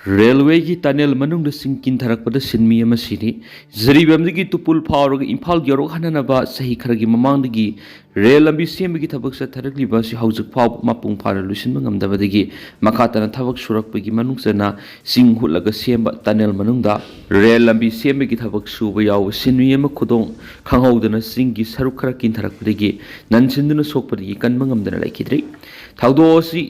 Railway की tunnel मनुंग Singh किंथरकपद सिनमी अमा सिनी जरीबमदगी तुपुल फावरग इम्फाल यरो हननबा सही खरगी ममांगदगी रेल लंबी सेमबगी थबक सथरकलिबा सि हौजक फाव मपुंग फार लुसिनबा ngamdabadagi makhatana thabak surakpagi manungsana sing hulaga semba tunnel manungda rail लंबी सेमबगी थबक सुबा याव सिनमी अमा खुदोंग खंगौदना सिंगी सरुक खरा किंथरकपदगी ननसिनदुना सोकपदगी कनबा ngamdana लाइखिद्रि थाउदोसी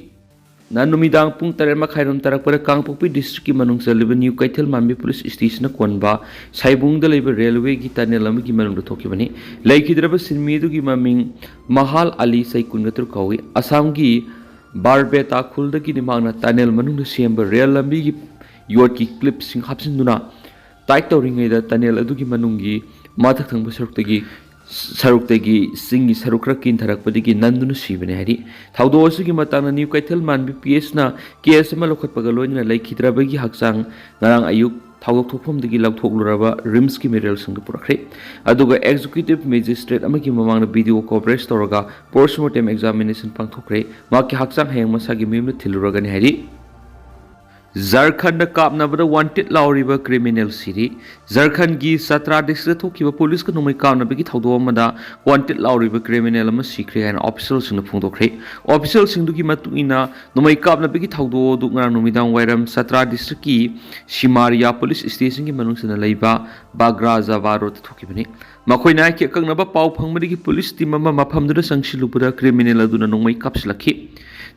नानुमिदांग पुंग तरेर मखाइरोम तरकपर कांगपोक्पी डिस्ट्रिक्ट की मनुंग चलिब न्यू कैथल मांबी पुलिस स्टेशन कोनबा साइबुंगदा लेब रेलवे की टनल अमगी मनुंग थोकिबनी लैखिद्रब सिनमीदुगी ममिंग महाल अली सैकुनगतुर कौई असम की बारबेटा खुलदगी निमांगना टनल मनुंग सेंब रेल लंबी की योट की क्लिप सिंग हापसिनदुना टाइट तौरिंगैदा टनल अदुगी मनुंगी माथक थंग सरुक्तगी सरुक्तगी सिंगी सरुक्र किंथरकपदगी नंदुन सिबने हरी थाउदोसुगी मतांग न्यू कैथल मानबी पीएसना केस अमा लौखटपगा लोइना लैखिद्रबगी हक्सांग ngarang ayuk थाउदोक थोफमदगी लौथोकलुरबा रिम्स की मेरेल संग पुरखरे अदुगा एग्जीक्यूटिव मजिस्ट्रेट अमगी ममांगना वीडियो कवरेज तौरगा पोस्टमार्टम एग्जामिनेशन पांथोकरे माकी हक्सांग हेंग मसागी मिमना थिलुरगनि हरी झारखंड कापनाबद वांटेड लाउरिब क्रिमिनल सिरी झारखंड की सत्रा डिस्ट्रिक्ट थोकिब पुलिस का नोमै कापनाबगी थाउदोमदा वांटेड लाउरिब क्रिमिनल अमा सिख्रे हाइन ऑफिशियल सिंग फोंदोखरे ऑफिशियल सिंगदुगी मतुइना नोमै कापनाबगी थाउदो दुंगरा नोमिदांग वाइरम सत्रा डिस्ट्रिक्ट की सिमारिया पुलिस स्टेशन की मनुंगसना लैबा बाग्रा जावारो थोकिबनी मखोइना के कंगनबा पाव फंगमदगी पुलिस टीम अमा मफमदुदा संगसिलुबदा क्रिमिनल अदुना नोमै कापसिलखि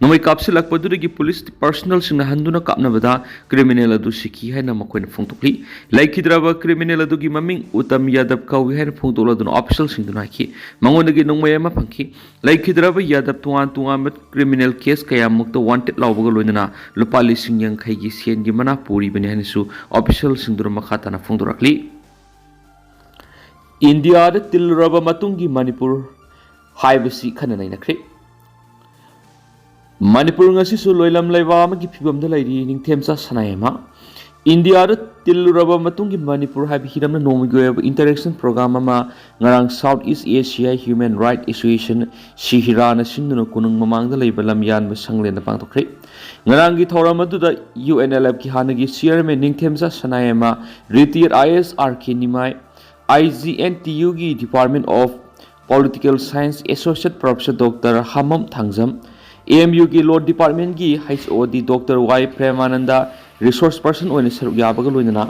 नोमै कापसिलखपदुदगी पुलिस पर्सनल सिंग हंदुना कापनबदा क्रिमिनल अदु सिखि हैना मखोइना फोंतोक्ली लैखिद्रबा क्रिमिनल अदुगी ममिंग उत्तम यादव कौइ हैना फोंतोलदुना ऑफिशियल सिंगदुना हाइखि मंगोनदगी नोंमै अमा फंखि लैखिद्रबा यादव तुआन तुआन क्रिमिनल केस कया मुक्त वांटेड लाउबगा लोइना लुपा लिसिंग यांखैगी सेनगी मना पुरिबनि हैनसु ऑफिशियल सिंगदुना मखाताना फोंदोरक्ली इंडिया तिलरबा मतुंगी मणिपुर हाइबसी खननैनख्रे Manipur ngasisu loilam laiba amagi phibamda lairi ningthemsa sanaima India तिलुरब मतुंगी मणिपुर हाइब हिरमना नोमिगो इंटरेक्शन प्रोग्राम अमा ngarang South East Asia human right association सिहिराना सिंदुना कुनुंग ममांगदा लेब लमयान संगलेना पांथोखरे ngarang gi थौरम अदुदा UNLF की हानगी chairman Ningthemsa Sanayaima retired IAS RK Nimai IGNTU की department of political science associate professor doctor हमम थांगजम AMU की लॉ डिपार्टमेंट की HOD doctor Y Premananda resource person ओने सरुक याबगा लोइना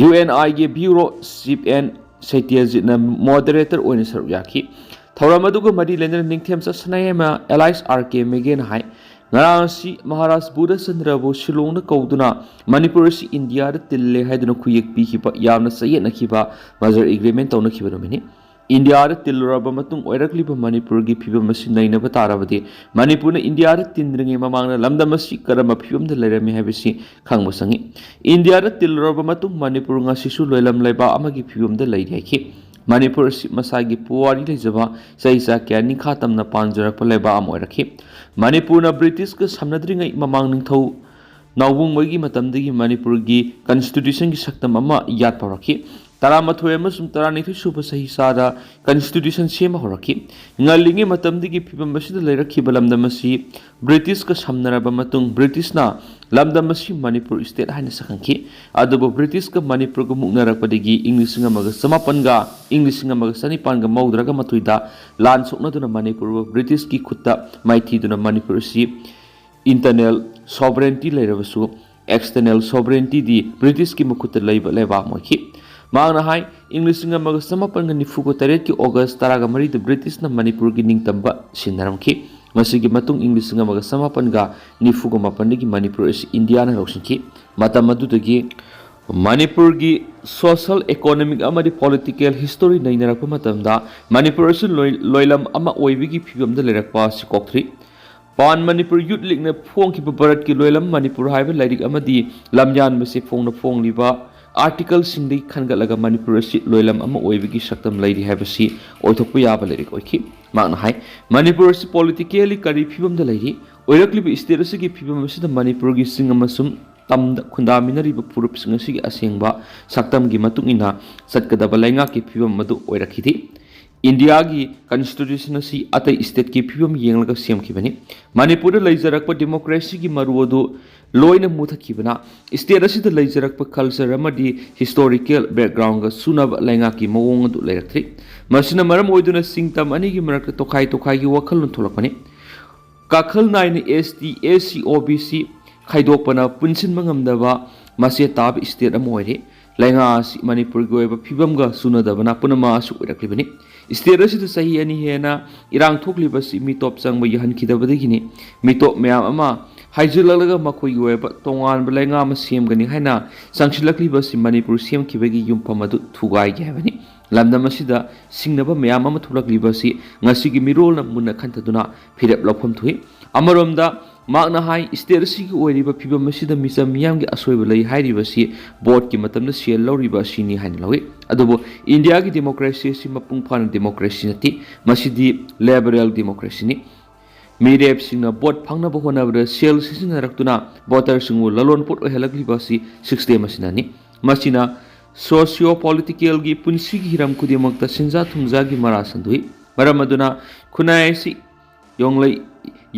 UNI की ब्यूरो चीफ एंड सैत्यजितना मॉडरेटर ओने सरुक याखी थौरम अदुगा मरी लेनर निंगथेमसा सनायमा एलाइस RK मेगेन हाई ngarangsi महाराष्ट्र बुदा चंद्रबु शिलोंग कौदुना मणिपुर से इंडिया तिल्ले हैदुना खुयेक पीखिबा यामना सयेनखिबा मजर एग्रीमेंट तौनखिबा नोमिनी इंडिया तिलुरब मतुंग ओइरक्लिबा मणिपुर की फिबम मसि नैनबा ताराबदि मणिपुर इंडिया तिंद्रिंगे ममांगना लमदमसि करम फिबम द लेरमे हैबसि खंगबो संगी इंडिया तिलुरब मतुंग मणिपुर ngasisu लोइलम लैबा अमगी फिबम द लैरेखि मणिपुर मसागी पुवारी लेजबा सैसा क्या निखा तमना पांजरप लेबा अम ओइरखि मणिपुर ब्रिटिश का समनद्रिंगै ममांग निंगथौ नावबुंग मोइगी मतमदगी मणिपुर की कॉन्स्टिट्यूशन की सक्तम अमा याद पौरखि तरामथोय अमसुंग तरानिथु सुब सही सादा कॉन्स्टिट्यूशन सेम होरखि ngaliंगे मतमदगी फिबम मसिद लेरखिबा लमदमसि ब्रिटिश का समनरबा मतुंग ब्रिटिशना लमदमसि मणिपुर स्टेट हाइन सखंखि अदबो ब्रिटिश का मणिपुर को मुक्नरकपदगी इंग्लिशिंग अमग समापनगा इंग्लिशिंग अमग सनिपानगा मौद्रगा मथुइदा लान सोकनदुना मणिपुर ब्रिटिश की खुत्ता माइथीदुना मणिपुर सि इंटरनल सॉवरेंटी लेरबसु एक्सटर्नल सॉवरेंटी दी ब्रिटिश की मुखुत लेबा मोखि मांगना हाई इंग्लिशिंग अमग समापनगा निफुगो तरेट की अगस्त तरागा मरी द ब्रिटिश न मणिपुर की निंगतंबा सिनरमखि मसिगी मतुंग इंग्लिशिंग अमग समापनगा निफुगो मापनदगी मणिपुर इंडिया न लौसिंखि मतम अदुदगी मणिपुर की सोशल इकोनॉमिक अमदी पॉलिटिकल हिस्टोरी नैनरक मतमदा मणिपुर से लोइलम अमा ओइबिगी फिबमदा लेरकपा सिकोक्थ्री पान मणिपुर यूथ लीग ने फोंखिबा भारत की लोइलम मणिपुर हाइबा लाइरिक अमदी लमयान बसे फोंलिबा आर्टिकल सिंदी खनगलगा मणिपुर से लोइलम अमा ओइबिगी सक्तम लैरि हैबसी ओइथोकपा याबा लाइरिक ओइखि मांगना हाई मणिपुर से पॉलिटिकली करी फिबमदा लैरि ओइरक्लिबा स्टेट असगी फिबम असिदा मणिपुर की सिंग अमसुम तमदा खुंदामिनरिबा पुरुपसिंग असगी असेंबा सक्तम की मतुंग इना सत्कदबा लैंगा की फिबम मदु ओइरखिथि इंडिया की कॉन्स्टिट्यूशन से अतई स्टेट की फिवम येंग सेमखिबनी मणिपुर लेजरप डेमोक्रेसी की मरुदु लोइन मुथखिबना स्टेट असिद लेजरप कल्चर अमदी हिस्टोरिकल बैकग्राउंड सुनब लेंगा की मवोंग दु लेरक्थ्री मसिना मरम ओइदुना सिंगतम अनि की मरक तोखाई तोखाई की वखल थोलकपनी काखल नाइन एसटी एसी ओबीसी खाइदोकपना पुनसिन मंगमदबा मसे ताब स्टेट अम ओइरे लेंगा मणिपुर की ओइबा फिवमगा सुनदबना पुनमा सुरक्लिबनी स्टेट असिद सही अनि हेना इरांग थोकलिबसी मिटोप चंग यहनखिदबदगिनी मिटोप मयाम अमा हाइजिललगा मखोई ओइबा तोंगान लेंगा अमा सेमगनी हाइना संगसिलक्लिबसी मणिपुर सेमखिबगी युमफम अदु थुगाई गेबनी लमदम असिदा सिंगनब मयाम अमा थोलक्लिबसी ngasiगी मिरोलना मुन्ना खंतदुना फिरेप लौफम थुई अमरोमदा मागना हाई स्टेट असिगी ओइरिबा फिबम असिदा मिसम मियामगी असोइब लई हाइरिबसी बोर्ड की मतमदा सेल लौरिबा सिनी हाइन लौई अदुबो इंडिया की डेमोक्रेसी सि मपुंग फान डेमोक्रेसी नति मसिदी लिबरल डेमोक्रेसी नि मिरेप सिंगना बोर्ड फांगनब होनबद सेल सिसिनरक्तुना वोटर सिंगु ललोनपोट ओहेलग्लिबसी 6 डे मसिनानि मसिना सोशियो पॉलिटिकल की पुंसी की हिरम खुदिमक्ता सिंजा थुमजा की मरा संदुई मरम अदुना खुनायसी योंगलै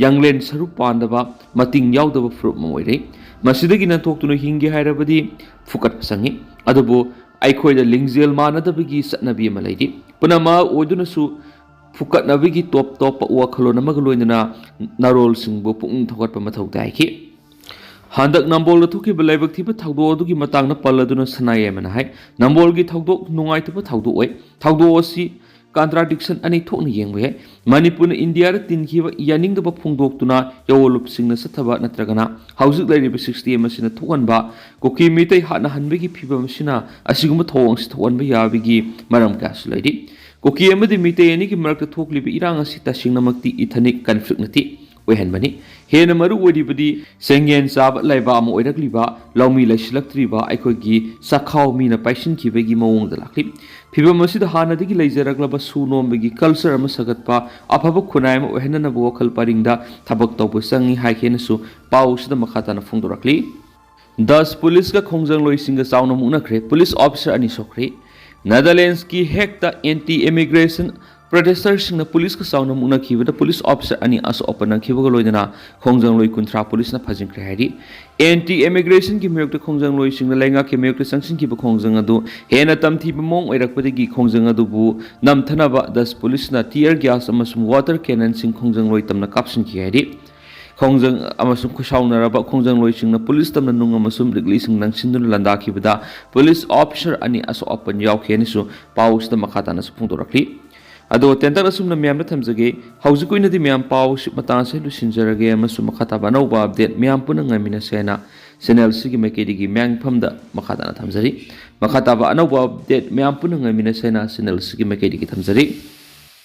यांगलेन सरुप पांदबा मतिंग यावदबा फ्रुप मोइरे मसिदगी नथोक्तुना हिंगे हायरबदी फुकट संगी अदुबो आइखोयदा लिंगजेल मानदबगी सतनबी अमा लैदि पुनमा ओइदुनसु फुकटनबगी टॉप टॉप वाखलोन अमग लोइनना नरोल सिंगबो पुंग थोगटपा मथौ ताइखि हंदक नंबोल थुकी लाइबक थी थौदो अदुगी मतंग पल्लदुना सनायेमना हाय नंबोल की थौदो नुंगाइतब थौदो ओय थौदो असि कॉन्ट्राडिक्शन अनि थोकना येंबे है मणिपुर इंडिया रे तिनखिबा यानिंगदब फोंदोक्तुना यवलुप सिंगना सथबा नत्रगना हाउसिक लाइरिब 60 मसिना थोगनबा कोकी मितै हाना हनबेगी फिबा मसिना असिगुम थोंग सि थोगनबा याबिगी मरम कास लैदि कोकी एमदि मितै अनि की मरक थोकलिब इरांग असि तसिंगनमक्ति इथनिक कन्फ्लिक्ट नति ओहनबनी हेन मरु ओदिबदी सेंगेन चाब लाइबा अम ओइरक्लिबा लौमी लैसिलक्त्रिबा अखोगी सखाव मीना पाइसिनखिबगी मवोंग लाखलि फिबम असिद हानदगी लैजरक्लबा सुनोमबगी कल्चर अम सगतपा अफब खुनायम ओहननब वखल परिंगदा थबक तौब संगी हाइखेनसु पाउसद मखाताना फोंदोरक्लि 10 पुलिस का खोंजंग लोइसिंग चाउन मुनखरे पुलिस ऑफिसर अनि सोखरे नेदरलैंड्स की हेक्ता एंटी इमिग्रेशन प्रोटेस्टर्स पुलिस का चाउन मुनखिबदा पुलिस ऑफिसर अनि अस ओपनखिबग लोइदना खोंजंग लोइ कुंथ्रा पुलिस ना फजिंख्रे हाइरि एंटी इमिग्रेशन की मयुक्त खोंजंग लोइसिंग लेंगा के मयुक्त संगसिंखिब खोंजंग अदु हेना तमथिब मोंग ओइरकपदगी खोंजंग अदुबु नमथनबा 10 पुलिस ना टियर गैस अमसुम वाटर कैनन सिंग खोंजंग लोइ तमना कापसिंखि हाइरि खोंजंग अमसुम खुसाउनरबा खोंजंग लोइसिंग पुलिस तमना नुंग अमसुम रिगलिसिंग नंगसिंदुन लंदाखिबदा पुलिस ऑफिसर अनि अस ओपन यावखेनिसु पाउस द मखाताना सुफुंदोरखलि अदो तेंतर असुमना म्याम थमजगे हौजुकुइनदि म्याम पाउ सिमतासे लुसिनजरगे अमसु मखाताबा नौबा अपडेट म्याम पुन ngaminaseना चैनल सिगी मेकेदिगी म्यांगफमदा मखाताना थमजरी मखाताबा अनौबा अपडेट म्याम पुन ngaminaseना चैनल सिगी मेकेदिगी थमजरी।